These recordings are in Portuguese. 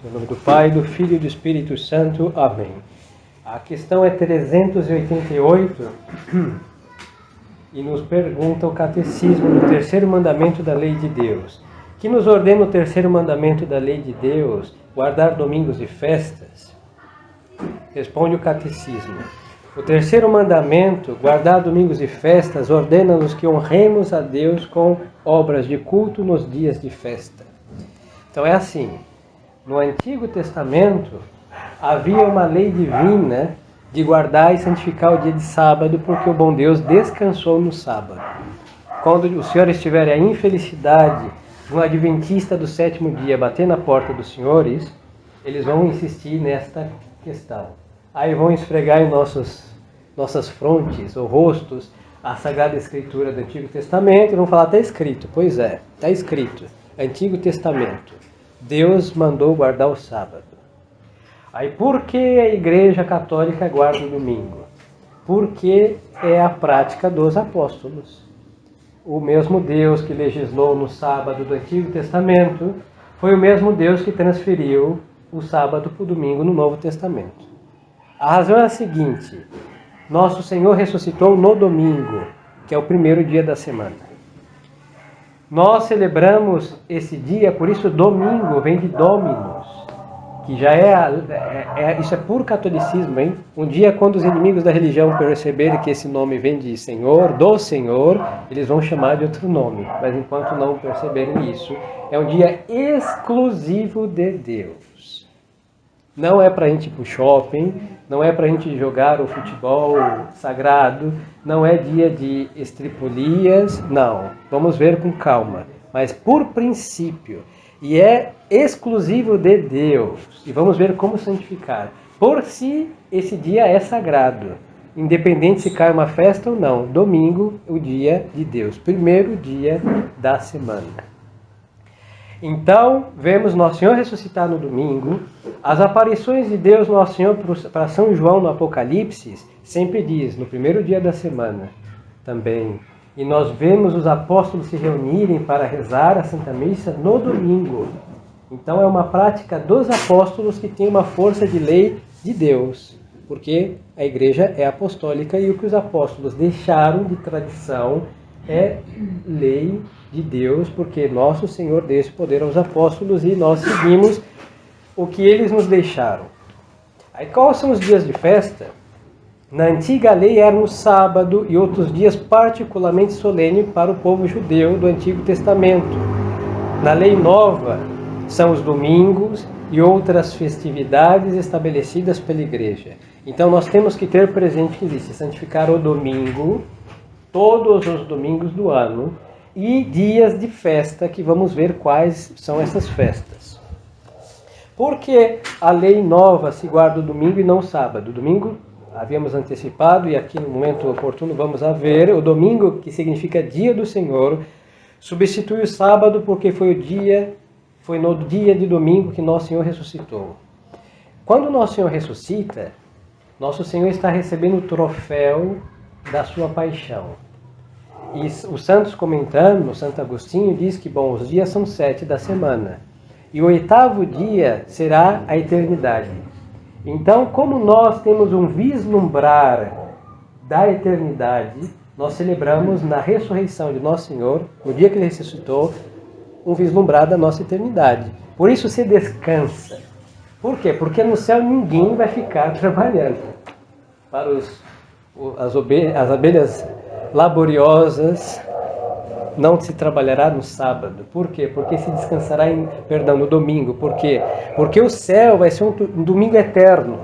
Em nome do Pai, do Filho e do Espírito Santo. Amém. A questão é 388 e nos pergunta o catecismo no terceiro mandamento da lei de Deus. Que nos ordena o terceiro mandamento da lei de Deus? Guardar domingos e festas? Responde o catecismo. O terceiro mandamento, guardar domingos e festas, ordena-nos que honremos a Deus com obras de culto nos dias de festa. Então é assim. No Antigo Testamento, havia uma lei divina de guardar e santificar o dia de sábado, porque o bom Deus descansou no sábado. Quando os senhores tiverem a infelicidade de um adventista do sétimo dia bater na porta dos senhores, eles vão insistir nesta questão. Aí vão esfregar em nossas frontes ou rostos a Sagrada Escritura do Antigo Testamento e vão falar, está escrito. Pois é, está escrito. Antigo Testamento. Deus mandou guardar o sábado. Aí por que a Igreja Católica guarda o domingo? Porque é a prática dos apóstolos. O mesmo Deus que legislou no sábado do Antigo Testamento foi o mesmo Deus que transferiu o sábado para o domingo no Novo Testamento. A razão é a seguinte: nosso Senhor ressuscitou no domingo, que é o primeiro dia da semana. Nós celebramos esse dia, por isso domingo vem de Dominus, que já isso é puro catolicismo, hein? Um dia, quando os inimigos da religião perceberem que esse nome vem de Senhor, do Senhor, eles vão chamar de outro nome. Mas enquanto não perceberem isso, é um dia exclusivo de Deus. Não é para a gente ir para o shopping, não é para a gente jogar o futebol sagrado, não é dia de estripulias, não. Vamos ver com calma. Mas por princípio, e é exclusivo de Deus. E vamos ver como santificar. Por si, esse dia é sagrado. Independente se cai uma festa ou não. Domingo, o dia de Deus. Primeiro dia da semana. Então, vemos Nosso Senhor ressuscitar no domingo. As aparições de Deus Nosso Senhor para São João no Apocalipse sempre diz, no primeiro dia da semana também. E nós vemos os apóstolos se reunirem para rezar a Santa Missa no domingo. Então é uma prática dos apóstolos que tem uma força de lei de Deus. Porque a igreja é apostólica e o que os apóstolos deixaram de tradição é lei de Deus, porque nosso Senhor deu esse poder aos apóstolos e nós seguimos o que eles nos deixaram. Aí quais são os dias de festa? Na antiga lei eram o sábado e outros dias particularmente solenes para o povo judeu do Antigo Testamento. Na lei nova são os domingos e outras festividades estabelecidas pela igreja. Então nós temos que ter presente que existe santificar o domingo, todos os domingos do ano, e dias de festa, que vamos ver quais são essas festas. Por que a lei nova se guarda o domingo e não o sábado? O domingo havíamos antecipado e aqui no momento oportuno vamos a ver. O domingo, que significa dia do Senhor, substitui o sábado porque foi no dia de domingo que Nosso Senhor ressuscitou. Quando Nosso Senhor ressuscita, Nosso Senhor está recebendo o troféu da sua paixão. E os santos comentando, Santo Agostinho diz que, os dias são 7 da semana. E o 8º dia será a eternidade. Então, como nós temos um vislumbrar da eternidade, nós celebramos na ressurreição de Nosso Senhor, no dia que Ele ressuscitou, um vislumbrar da nossa eternidade. Por isso se descansa. Por quê? Porque no céu ninguém vai ficar trabalhando. Para as abelhas laboriosas, não se trabalhará no sábado. Por quê? Porque se descansará no domingo. Por quê? Porque o céu vai ser um domingo eterno.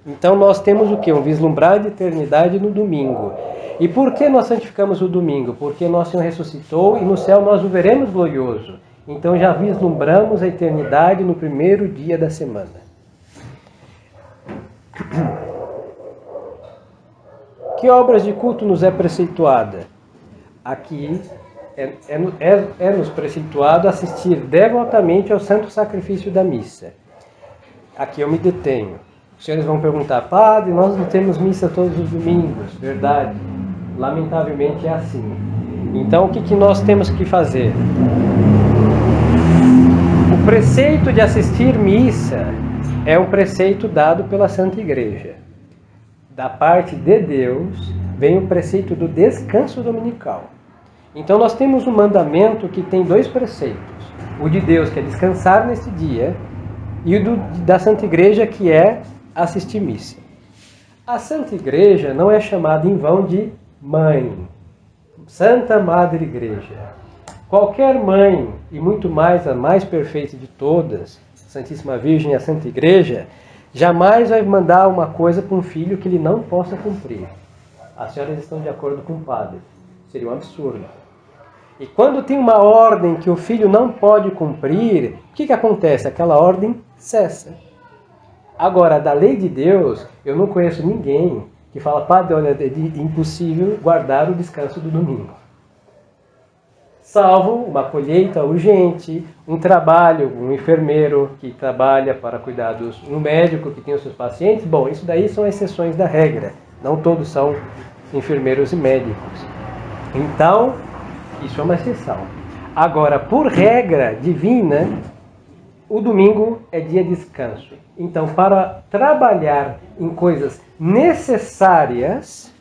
Então nós temos o quê? Um vislumbrar de eternidade no domingo. E por que nós santificamos o domingo? Porque Nosso Senhor ressuscitou e no céu nós o veremos glorioso. Então já vislumbramos a eternidade no primeiro dia da semana. Que obras de culto nos é preceituada? Aqui é-nos preceituado assistir devotamente ao santo sacrifício da missa. Aqui eu me detenho. Os senhores vão perguntar, padre, nós não temos missa todos os domingos. Verdade. Lamentavelmente é assim. Então o que nós temos que fazer? O O preceito de assistir missa é um preceito dado pela Santa Igreja. Da parte de Deus vem o preceito do descanso dominical. Então nós temos um mandamento que tem dois preceitos. O de Deus, que é descansar nesse dia, e o da Santa Igreja, que é assistir missa. A Santa Igreja não é chamada em vão de mãe. Santa Madre Igreja. Qualquer mãe, e muito mais a mais perfeita de todas, Santíssima Virgem e a Santa Igreja, jamais vai mandar uma coisa para um filho que ele não possa cumprir. As senhoras estão de acordo com o padre. Seria um absurdo. E quando tem uma ordem que o filho não pode cumprir, o que acontece? Aquela ordem cessa. Agora, da lei de Deus, eu não conheço ninguém que fala, padre, olha, é impossível guardar o descanso do domingo. Salvo uma colheita urgente, um trabalho, um enfermeiro que trabalha para cuidar um médico que tem os seus pacientes. Bom, isso daí são exceções da regra. Não todos são enfermeiros e médicos. Então, isso é uma exceção. Agora, por regra divina, o domingo é dia de descanso. Então, para trabalhar em coisas necessárias,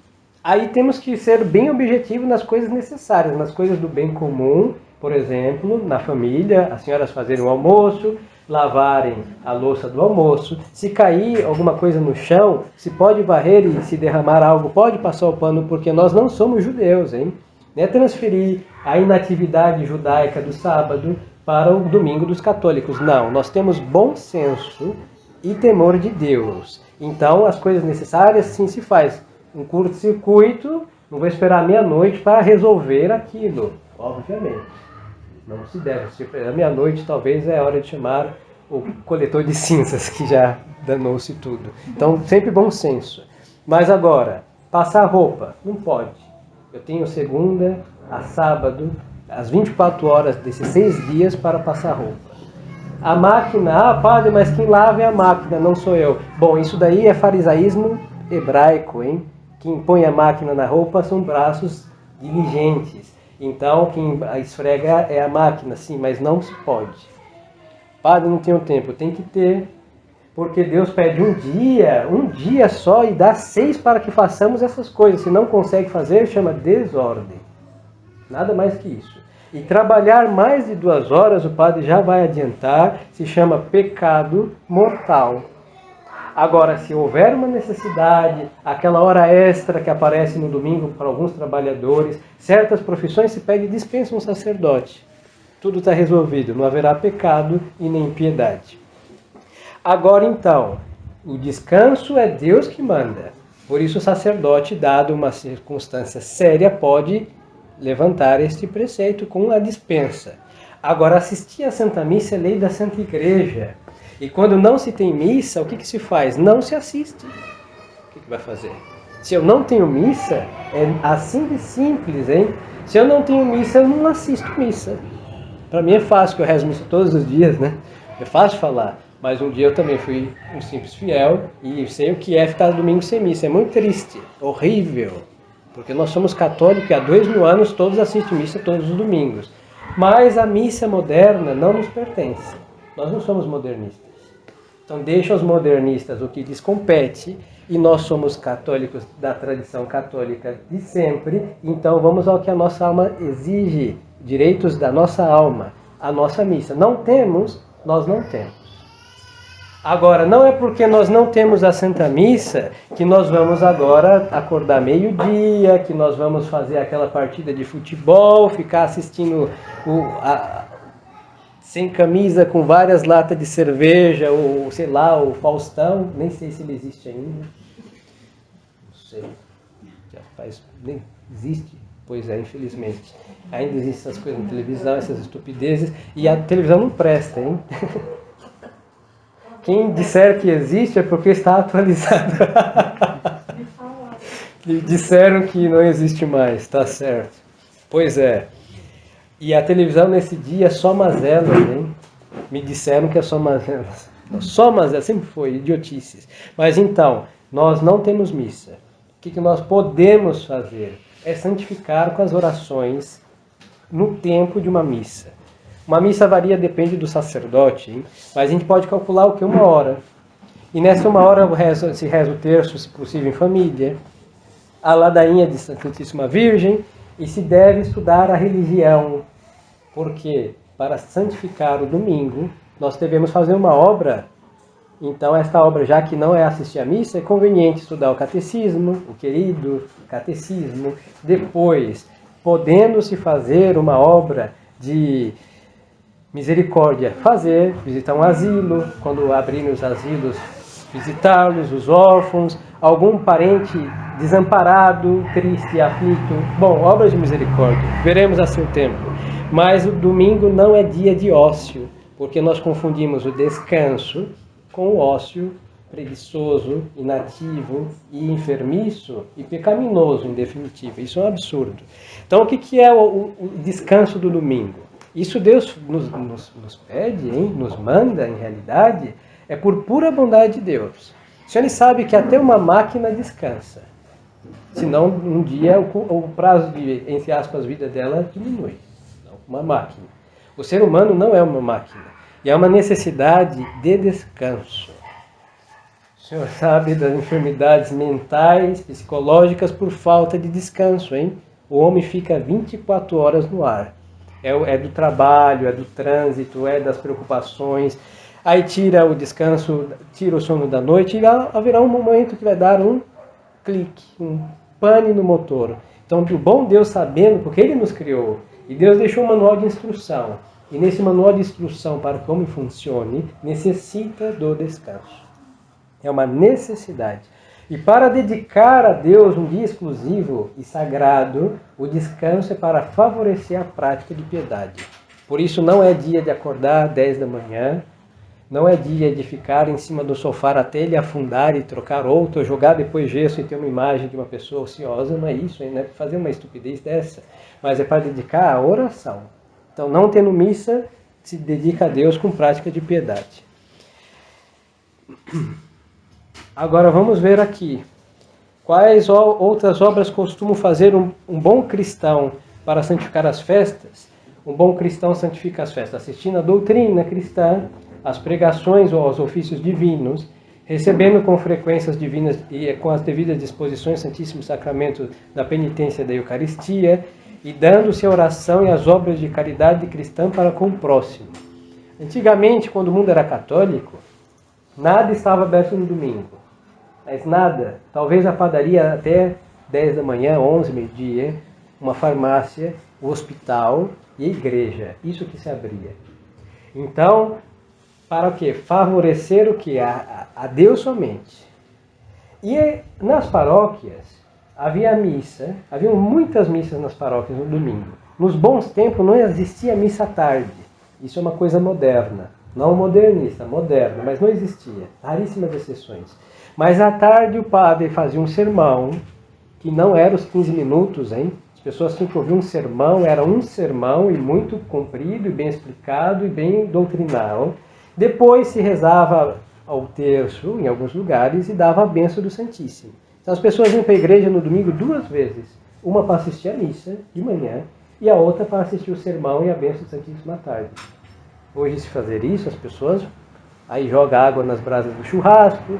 aí temos que ser bem objetivo nas coisas necessárias, nas coisas do bem comum, por exemplo, na família, as senhoras fazerem o almoço, lavarem a louça do almoço. Se cair alguma coisa no chão, se pode varrer e se derramar algo, pode passar o pano, porque nós não somos judeus, hein? Não é transferir a inatividade judaica do sábado para o domingo dos católicos. Não, nós temos bom senso e temor de Deus. Então, as coisas necessárias sim se faz. Um curto-circuito, não vou esperar meia-noite para resolver aquilo, obviamente. Não se deve. Se esperar meia-noite, talvez é hora de chamar o coletor de cinzas, que já danou-se tudo. Então, sempre bom senso. Mas agora, passar roupa, não pode. Eu tenho segunda a sábado, às 24 horas desses 6 dias para passar roupa. A máquina, padre, mas quem lava é a máquina, não sou eu. Bom, isso daí é farisaísmo hebraico, hein? Quem põe a máquina na roupa são braços diligentes. Então, quem esfrega é a máquina, sim, mas não se pode. Padre, não tenho tempo. Tem que ter, porque Deus pede um dia só, e dá 6 para que façamos essas coisas. Se não consegue fazer, chama desordem. Nada mais que isso. E trabalhar mais de 2 horas, o padre já vai adiantar, se chama pecado mortal. Agora, se houver uma necessidade, aquela hora extra que aparece no domingo para alguns trabalhadores, certas profissões se pede dispensa um sacerdote. Tudo está resolvido, não haverá pecado e nem impiedade. Agora então, o descanso é Deus que manda. Por isso o sacerdote, dado uma circunstância séria, pode levantar este preceito com a dispensa. Agora, assistir à Santa Missa é lei da Santa Igreja. E quando não se tem missa, o que se faz? Não se assiste. O que vai fazer? Se eu não tenho missa, é assim de simples, hein? Se eu não tenho missa, eu não assisto missa. Para mim é fácil, que eu rezo missa todos os dias, né? É fácil falar. Mas um dia eu também fui um simples fiel e sei o que é ficar domingo sem missa. É muito triste, horrível. Porque nós somos católicos e há 2000 anos todos assistem missa todos os domingos. Mas a missa moderna não nos pertence. Nós não somos modernistas. Então deixa os modernistas o que lhes compete, e nós somos católicos da tradição católica de sempre, então vamos ao que a nossa alma exige, direitos da nossa alma, a nossa missa. Não temos, nós não temos. Agora, não é porque nós não temos a Santa Missa que nós vamos agora acordar meio-dia, que nós vamos fazer aquela partida de futebol, ficar assistindo sem camisa, com várias latas de cerveja, ou sei lá, o Faustão, nem sei se ele existe ainda. Não sei. Já faz, nem existe. Pois é, infelizmente. Ainda existem essas coisas na televisão, essas estupidezes, e a televisão não presta, hein? Quem disser que existe é porque está atualizado. E disseram que não existe mais, tá certo. Pois é. E a televisão nesse dia é só mazelas, hein? Me disseram que é só mazelas. Só mazelas, sempre foi, idiotices. Mas então, nós não temos missa. O que nós podemos fazer? É santificar com as orações no tempo de uma missa. Uma missa varia, depende do sacerdote, hein? Mas a gente pode calcular o que? 1 hora. E nessa 1 hora se reza o terço, se possível, em família, a ladainha de Santíssima Virgem, e se deve estudar a religião. Porque para santificar o domingo, nós devemos fazer uma obra. Então, esta obra, já que não é assistir à missa, é conveniente estudar o catecismo, o querido catecismo. Depois, podendo-se fazer uma obra de misericórdia, visitar um asilo, quando abrirem os asilos, visitá-los, os órfãos, algum parente desamparado, triste, aflito. Bom, obras de misericórdia, veremos a seu tempo. Mas o domingo não é dia de ócio, porque nós confundimos o descanso com o ócio preguiçoso, inativo e enfermiço e pecaminoso, em definitiva. Isso é um absurdo. Então, o que é o descanso do domingo? Isso Deus nos pede, hein? Nos manda, em realidade, é por pura bondade de Deus. O Senhor sabe que até uma máquina descansa. Senão, um dia, o prazo de, entre aspas, vida dela diminui. Não, uma máquina. O ser humano não é uma máquina. E é uma necessidade de descanso. O Senhor sabe das enfermidades mentais, psicológicas, por falta de descanso, hein? O homem fica 24 horas no ar. É do trabalho, é do trânsito, é das preocupações. Aí tira o descanso, tira o sono da noite e haverá um momento que vai dar um clique, um pane no motor. Então, o bom Deus, sabendo, porque Ele nos criou, e Deus deixou um manual de instrução. E nesse manual de instrução, para que o homem funcione, necessita do descanso. É uma necessidade. E para dedicar a Deus um dia exclusivo e sagrado, o descanso é para favorecer a prática de piedade. Por isso não é dia de acordar às 10 da manhã, não é dia de ficar em cima do sofá até ele afundar e trocar outro, ou jogar depois gesso e ter uma imagem de uma pessoa ociosa, não é isso, não é fazer uma estupidez dessa, mas é para dedicar a oração. Então, não tendo missa, se dedica a Deus com prática de piedade. Agora vamos ver aqui. Quais outras obras costuma fazer um bom cristão para santificar as festas? Um bom cristão santifica as festas assistindo a doutrina cristã, as pregações ou aos ofícios divinos, recebendo com frequências divinas e com as devidas disposições o Santíssimo Sacramento da penitência da Eucaristia, e dando-se a oração e as obras de caridade cristã para com o próximo. Antigamente, quando o mundo era católico, nada estava aberto no domingo. Mas nada. Talvez a padaria até 10 da manhã, 11, meio-dia, uma farmácia, o hospital e a igreja. Isso que se abria. Então, para o quê? Favorecer o quê? A Deus somente. E nas paróquias, havia missa, haviam muitas missas nas paróquias no domingo. Nos bons tempos não existia missa à tarde. Isso é uma coisa moderna. Não modernista, moderna, mas não existia. Raríssimas exceções. Mas à tarde o padre fazia um sermão, que não era os 15 minutos, hein? As pessoas tinham que ouvir um sermão, era um sermão e muito comprido, e bem explicado e bem doutrinal. Depois se rezava ao terço, em alguns lugares, e dava a bênção do Santíssimo. Então as pessoas iam para a igreja no domingo 2 vezes. Uma para assistir a missa, de manhã, e a outra para assistir o sermão e a bênção do Santíssimo à tarde. Hoje, se fazer isso, as pessoas aí jogam água nas brasas do churrasco,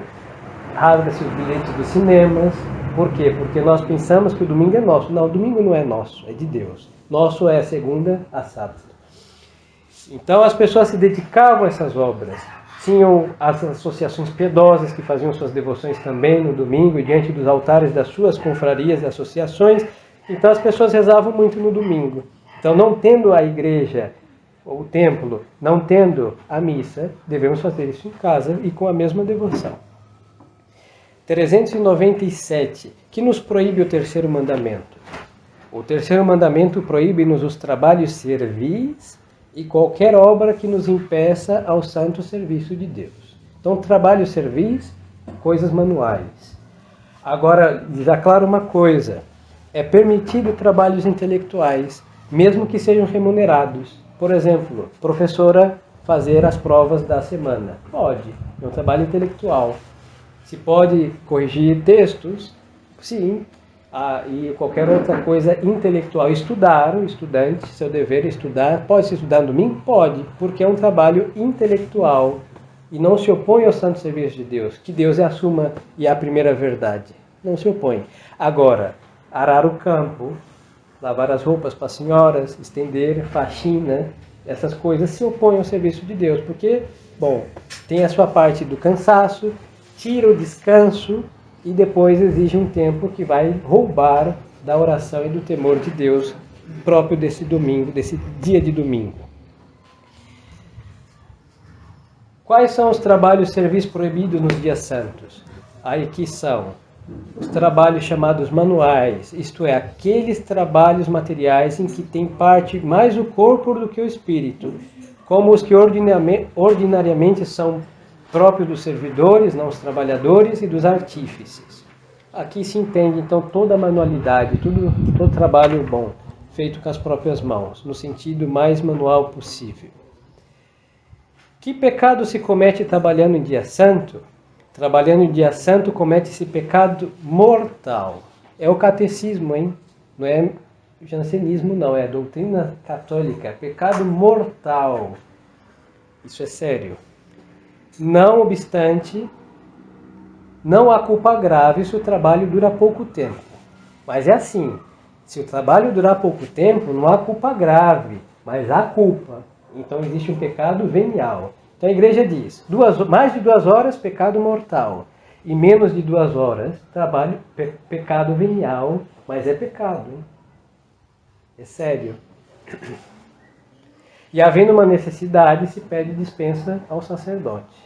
rasga-se os bilhetes dos cinemas. Por quê? Porque nós pensamos que o domingo é nosso. Não, o domingo não é nosso, é de Deus. Nosso é segunda a sábado. Então as pessoas se dedicavam a essas obras. Tinham as associações piedosas que faziam suas devoções também no domingo e diante dos altares das suas confrarias e associações. Então as pessoas rezavam muito no domingo. Então, não tendo a igreja ou o templo, não tendo a missa, devemos fazer isso em casa e com a mesma devoção. 397. Que nos proíbe o terceiro mandamento? O terceiro mandamento proíbe-nos os trabalhos servis e qualquer obra que nos impeça ao santo serviço de Deus. Então, trabalho servis, coisas manuais. Agora, já claro uma coisa, é permitido trabalhos intelectuais, mesmo que sejam remunerados. Por exemplo, professora fazer as provas da semana. Pode, é um trabalho intelectual. Se pode corrigir textos, sim, e qualquer outra coisa intelectual. Estudar, o estudante, seu dever é estudar. Pode se estudar no domingo? Pode, porque é um trabalho intelectual e não se opõe ao santo serviço de Deus, que Deus é a suma e a primeira verdade. Não se opõe. Agora, arar o campo, lavar as roupas para as senhoras, estender, faxina, essas coisas se opõem ao serviço de Deus, porque, bom, tem a sua parte do cansaço, tira o descanso e depois exige um tempo que vai roubar da oração e do temor de Deus próprio desse domingo, desse dia de domingo. Quais são os trabalhos e serviços proibidos nos dias santos? Aí que são os trabalhos chamados manuais, isto é, aqueles trabalhos materiais em que tem parte mais o corpo do que o espírito, como os que ordinariamente são próprios dos servidores, não os trabalhadores, e dos artífices. Aqui se entende então toda a manualidade, todo trabalho bom, feito com as próprias mãos, no sentido mais manual possível. Que pecado se comete trabalhando em dia santo? Trabalhando em dia santo comete-se pecado mortal. É o catecismo, hein? Não é jansenismo, não. É a doutrina católica. Pecado mortal. Isso é sério. Não obstante, não há culpa grave se o trabalho dura pouco tempo. Mas é assim, se o trabalho durar pouco tempo, não há culpa grave, mas há culpa. Então existe um pecado venial. Então a igreja diz, mais de 2 horas, pecado mortal. E menos de 2 horas, trabalho, pecado venial, mas é pecado. É sério. E havendo uma necessidade, se pede dispensa ao sacerdote.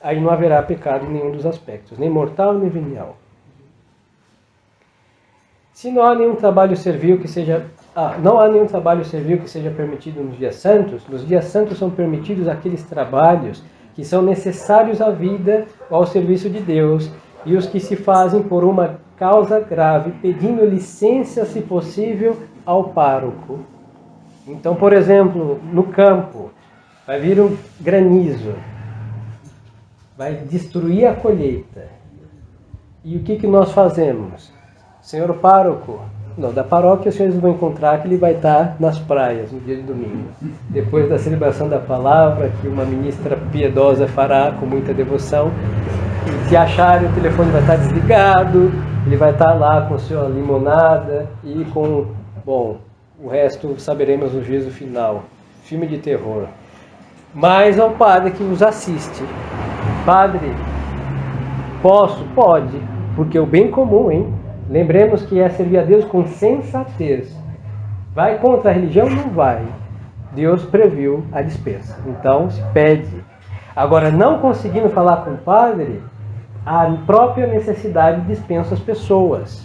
Aí não haverá pecado em nenhum dos aspectos, nem mortal nem venial. Se não há nenhum trabalho servil que seja permitido nos dias santos são permitidos aqueles trabalhos que são necessários à vida ou ao serviço de Deus, e os que se fazem por uma causa grave, pedindo licença, se possível, ao pároco. Então, por exemplo, no campo, vai vir um granizo, vai destruir a colheita. E o que nós fazemos? Senhor pároco, não, da paróquia os senhores vão encontrar que ele vai estar nas praias no dia de domingo. Depois da celebração da palavra, que uma ministra piedosa fará com muita devoção. E se acharem, o telefone vai estar desligado, ele vai estar lá com sua limonada e com, bom, o resto saberemos no juízo final. Filme de terror. Mas ao padre que nos assiste. Padre, posso? Pode, porque o bem comum, hein? Lembremos que é servir a Deus com sensatez. Vai contra a religião? Não vai. Deus previu a dispensa. Então, se pede. Agora, não conseguindo falar com o padre, a própria necessidade dispensa as pessoas.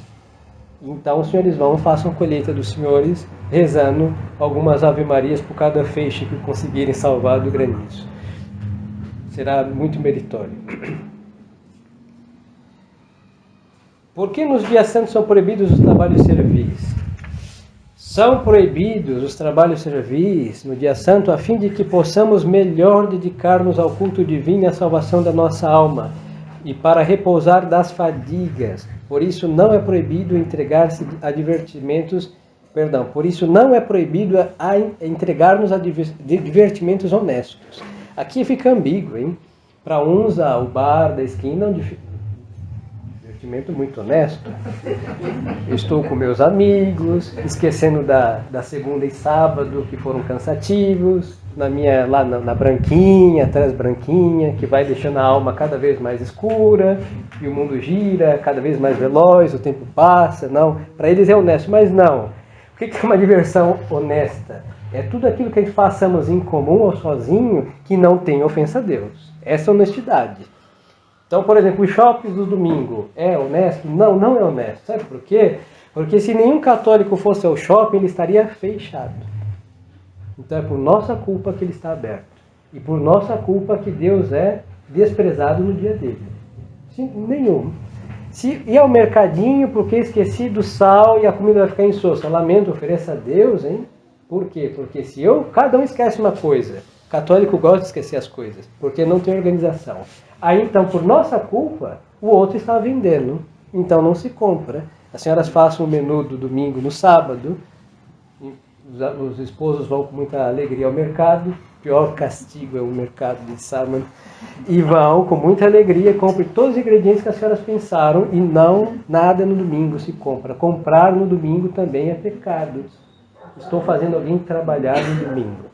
Então, os senhores vão, façam a colheita dos senhores, rezando algumas ave-marias por cada feixe que conseguirem salvar do granizo. Será muito meritório. Por que nos dias santos são proibidos os trabalhos servis? São proibidos os trabalhos servis no dia santo a fim de que possamos melhor dedicar-nos ao culto divino e à salvação da nossa alma e para repousar das fadigas. Por isso não é proibido entregar-se a divertimentos, por isso não é proibido a entregar-nos a divertimentos honestos. Aqui fica ambíguo, hein? Para uns, o bar da esquina é um divertimento muito honesto. Eu estou com meus amigos, esquecendo da segunda e sábado, que foram cansativos, lá na branquinha, atrás branquinha, que vai deixando a alma cada vez mais escura, e o mundo gira cada vez mais veloz, o tempo passa. Não, para eles é honesto, mas não. O que é uma diversão honesta? É tudo aquilo que a gente façamos em comum ou sozinho que não tem ofensa a Deus. Essa é honestidade. Então, por exemplo, os shoppings do domingo é honesto? Não, não é honesto. Sabe por quê? Porque se nenhum católico fosse ao shopping, ele estaria fechado. Então é por nossa culpa que ele está aberto. E por nossa culpa que Deus é desprezado no dia dele. Sim, nenhum. Se ir ao mercadinho porque esqueci do sal e a comida vai ficar insossa, lamento, ofereça a Deus, hein? Por quê? Porque cada um esquece uma coisa. O católico gosta de esquecer as coisas, porque não tem organização. Aí então, por nossa culpa, o outro está vendendo. então não se compra. As senhoras façam o menu do domingo no sábado, os esposos vão com muita alegria ao mercado, o pior castigo é o mercado de sábado, e vão com muita alegria, comprem todos os ingredientes que as senhoras pensaram, e não nada no domingo se compra. Comprar no domingo também é pecado. Estou fazendo alguém trabalhar no domingo.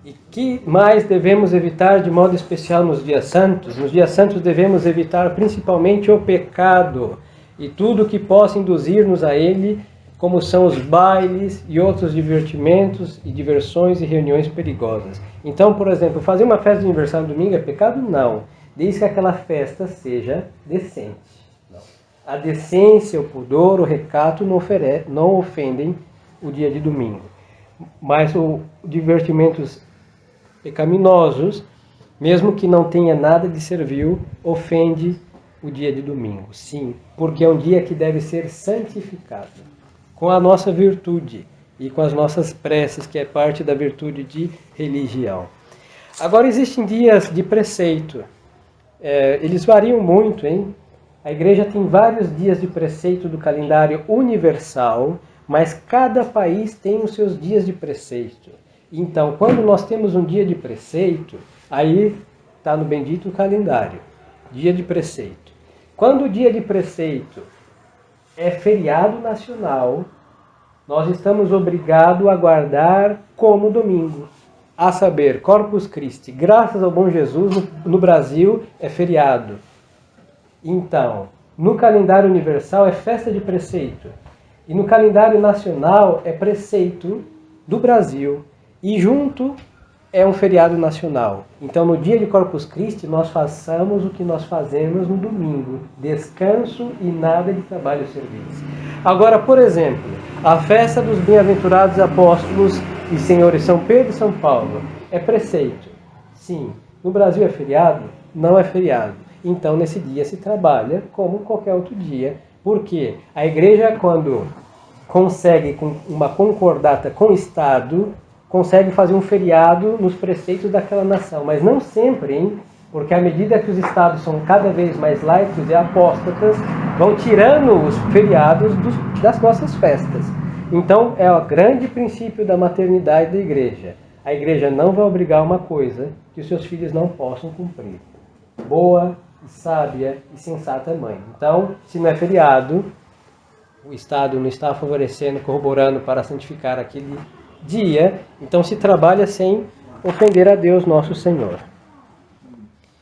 E que mais devemos evitar de modo especial nos dias santos? Nos dias santos devemos evitar principalmente o pecado e tudo que possa induzir-nos a ele, como são os bailes e outros divertimentos e diversões e reuniões perigosas. Então, por exemplo, fazer uma festa de aniversário no domingo é pecado? Não, desde que aquela festa seja decente. A decência, o pudor, o recato não ofendem o dia de domingo. Mas os divertimentos pecaminosos, mesmo que não tenha nada de servil, ofende o dia de domingo. Sim, porque é um dia que deve ser santificado com a nossa virtude e com as nossas preces, que é parte da virtude de religião. Agora, existem dias de preceito. Eles variam muito, hein? A igreja tem vários dias de preceito do calendário universal, mas cada país tem os seus dias de preceito. Então, quando nós temos um dia de preceito, aí está no bendito calendário, dia de preceito. Quando o dia de preceito é feriado nacional, nós estamos obrigados a guardar como domingo. A saber, Corpus Christi, graças ao bom Jesus, no Brasil é feriado. Então, no calendário universal é festa de preceito. E no calendário nacional é preceito do Brasil. E junto é um feriado nacional. Então, no dia de Corpus Christi, nós façamos o que nós fazemos no domingo. Descanso e nada de trabalho e serviço. Agora, por exemplo, a festa dos bem-aventurados apóstolos e senhores São Pedro e São Paulo é preceito. Sim. No Brasil é feriado? Não é feriado. Então, nesse dia se trabalha como qualquer outro dia. Porque a igreja, quando consegue com uma concordata com o Estado, consegue fazer um feriado nos preceitos daquela nação. Mas não sempre, hein? Porque à medida que os estados são cada vez mais laicos e apóstatas, vão tirando os feriados das nossas festas. Então, é o grande princípio da maternidade da igreja. A igreja não vai obrigar uma coisa que os seus filhos não possam cumprir. Boa, sábia e sensata mãe. Então, se não é feriado, o Estado não está favorecendo, corroborando para santificar aquele dia, então se trabalha sem ofender a Deus nosso Senhor.